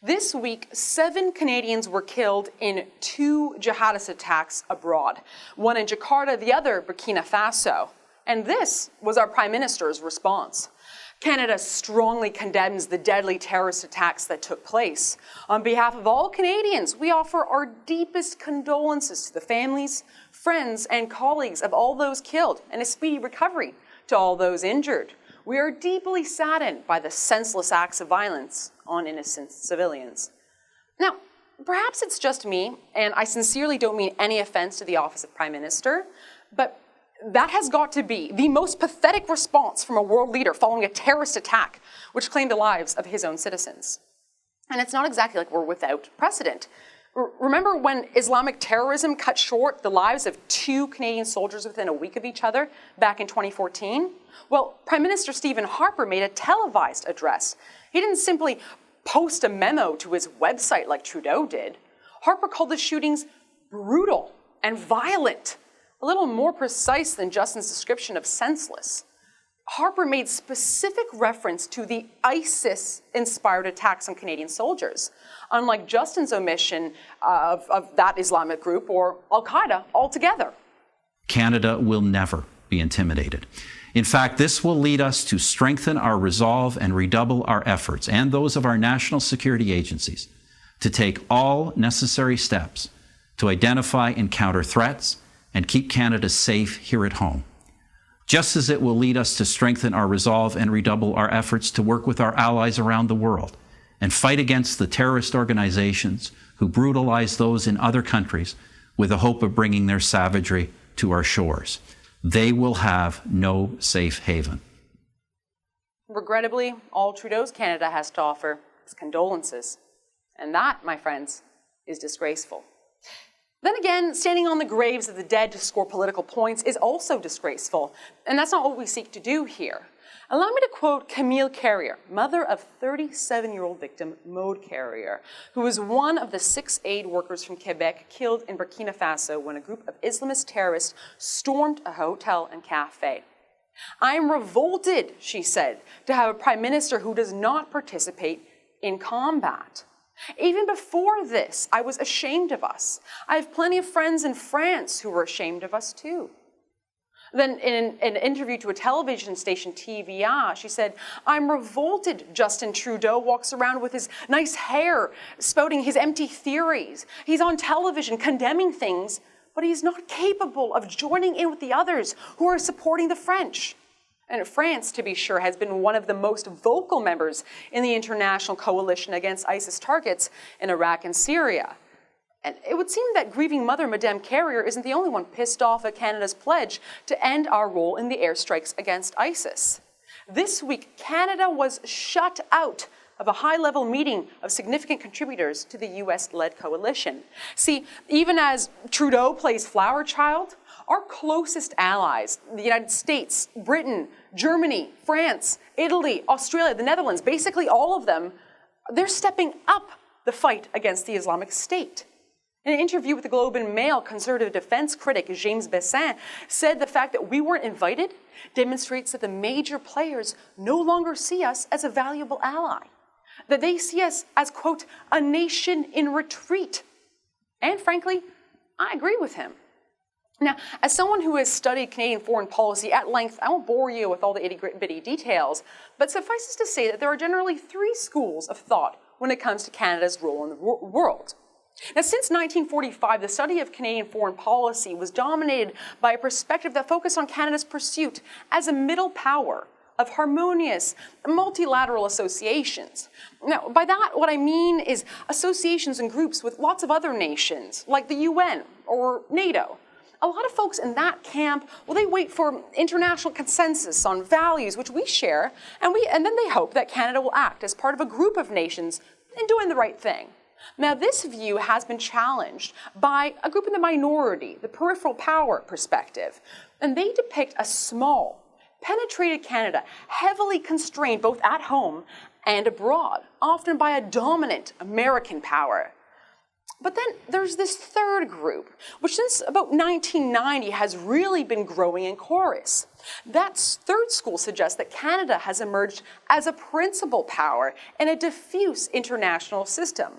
This week, 7 Canadians were killed in 2 jihadist attacks abroad, one in Jakarta, the other Burkina Faso. And this was our Prime Minister's response. Canada strongly condemns the deadly terrorist attacks that took place. On behalf of all Canadians, we offer our deepest condolences to the families, friends, and colleagues of all those killed, and a speedy recovery to all those injured. We are deeply saddened by the senseless acts of violence on innocent civilians. Now, perhaps it's just me, and I sincerely don't mean any offense to the office of Prime Minister, but that has got to be the most pathetic response from a world leader following a terrorist attack which claimed the lives of his own citizens. And it's not exactly like we're without precedent. Remember when Islamic terrorism cut short the lives of 2 Canadian soldiers within a week of each other back in 2014? Well, Prime Minister Stephen Harper made a televised address. He didn't simply post a memo to his website like Trudeau did. Harper called the shootings brutal and violent, a little more precise than Justin's description of senseless. Harper made specific reference to the ISIS-inspired attacks on Canadian soldiers, unlike Justin's omission of that Islamic group or Al-Qaeda altogether. Canada will never be intimidated. In fact, this will lead us to strengthen our resolve and redouble our efforts, and those of our national security agencies, to take all necessary steps to identify and counter threats and keep Canada safe here at home. Just as it will lead us to strengthen our resolve and redouble our efforts to work with our allies around the world and fight against the terrorist organizations who brutalize those in other countries with the hope of bringing their savagery to our shores. They will have no safe haven. Regrettably, all Trudeau's Canada has to offer is condolences. And that, my friends, is disgraceful. Then again, standing on the graves of the dead to score political points is also disgraceful, and that's not what we seek to do here. Allow me to quote Camille Carrier, mother of 37-year-old victim Maude Carrier, who was one of the 6 aid workers from Quebec killed in Burkina Faso when a group of Islamist terrorists stormed a hotel and cafe. "I am revolted," she said, "to have a prime minister who does not participate in combat. Even before this, I was ashamed of us. I have plenty of friends in France who were ashamed of us too." Then in an interview to a television station, TVA, she said, "I'm revolted Justin Trudeau walks around with his nice hair, spouting his empty theories. He's on television condemning things, but he's not capable of joining in with the others who are supporting the French." And France, to be sure, has been one of the most vocal members in the international coalition against ISIS targets in Iraq and Syria. And it would seem that grieving mother, Madame Carrier, isn't the only one pissed off at Canada's pledge to end our role in the airstrikes against ISIS. This week, Canada was shut out of a high-level meeting of significant contributors to the US-led coalition. See, even as Trudeau plays flower child, our closest allies, the United States, Britain, Germany, France, Italy, Australia, the Netherlands, basically all of them, they're stepping up the fight against the Islamic State. In an interview with the Globe and Mail, conservative defense critic James Bessin said the fact that we weren't invited demonstrates that the major players no longer see us as a valuable ally, that they see us as, quote, a nation in retreat. And frankly, I agree with him. Now, as someone who has studied Canadian foreign policy at length, I won't bore you with all the itty-bitty details, but suffices to say that there are generally 3 schools of thought when it comes to Canada's role in the world. Now, since 1945, the study of Canadian foreign policy was dominated by a perspective that focused on Canada's pursuit as a middle power of harmonious multilateral associations. Now, by that, what I mean is associations and groups with lots of other nations, like the UN or NATO. A lot of folks in that camp, well, they wait for international consensus on values which we share, and then they hope that Canada will act as part of a group of nations in doing the right thing. Now, this view has been challenged by a group in the minority, the peripheral power perspective, and they depict a small, penetrated Canada, heavily constrained both at home and abroad, often by a dominant American power. But then there's this third group, which since about 1990 has really been growing in chorus. That third school suggests that Canada has emerged as a principal power in a diffuse international system.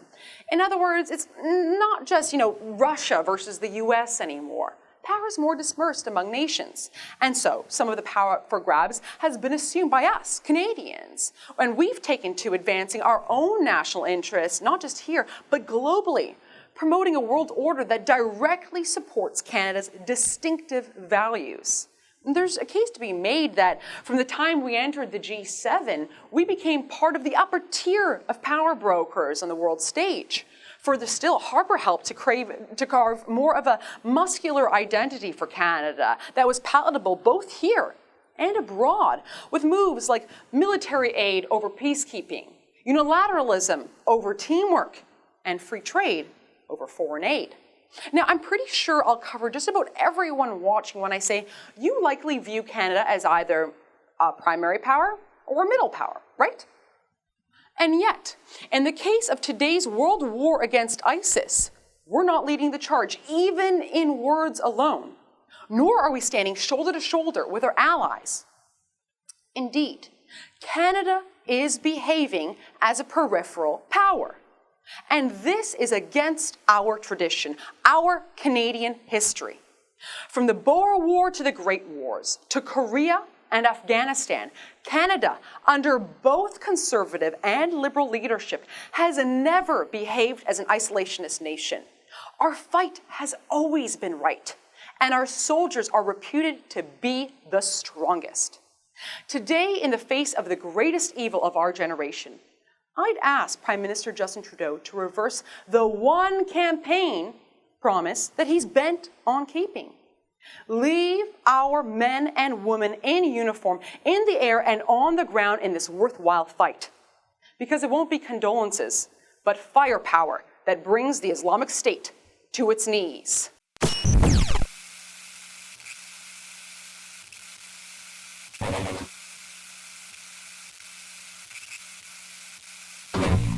In other words, it's not just, Russia versus the US anymore. Power is more dispersed among nations. And so some of the power for grabs has been assumed by us, Canadians. And we've taken to advancing our own national interests, not just here, but globally, promoting a world order that directly supports Canada's distinctive values. And there's a case to be made that from the time we entered the G7, we became part of the upper tier of power brokers on the world stage. Further still, Harper helped to carve more of a muscular identity for Canada that was palatable both here and abroad, with moves like military aid over peacekeeping, unilateralism over teamwork, and free trade over foreign aid. Now, I'm pretty sure I'll cover just about everyone watching when I say you likely view Canada as either a primary power or a middle power, right? And yet, in the case of today's world war against ISIS, we're not leading the charge, even in words alone, nor are we standing shoulder to shoulder with our allies. Indeed, Canada is behaving as a peripheral power. And this is against our tradition, our Canadian history. From the Boer War to the Great Wars, to Korea and Afghanistan, Canada, under both conservative and liberal leadership, has never behaved as an isolationist nation. Our fight has always been right, and our soldiers are reputed to be the strongest. Today, in the face of the greatest evil of our generation, I'd ask Prime Minister Justin Trudeau to reverse the one campaign promise that he's bent on keeping. Leave our men and women in uniform in the air and on the ground in this worthwhile fight. Because it won't be condolences, but firepower that brings the Islamic State to its knees.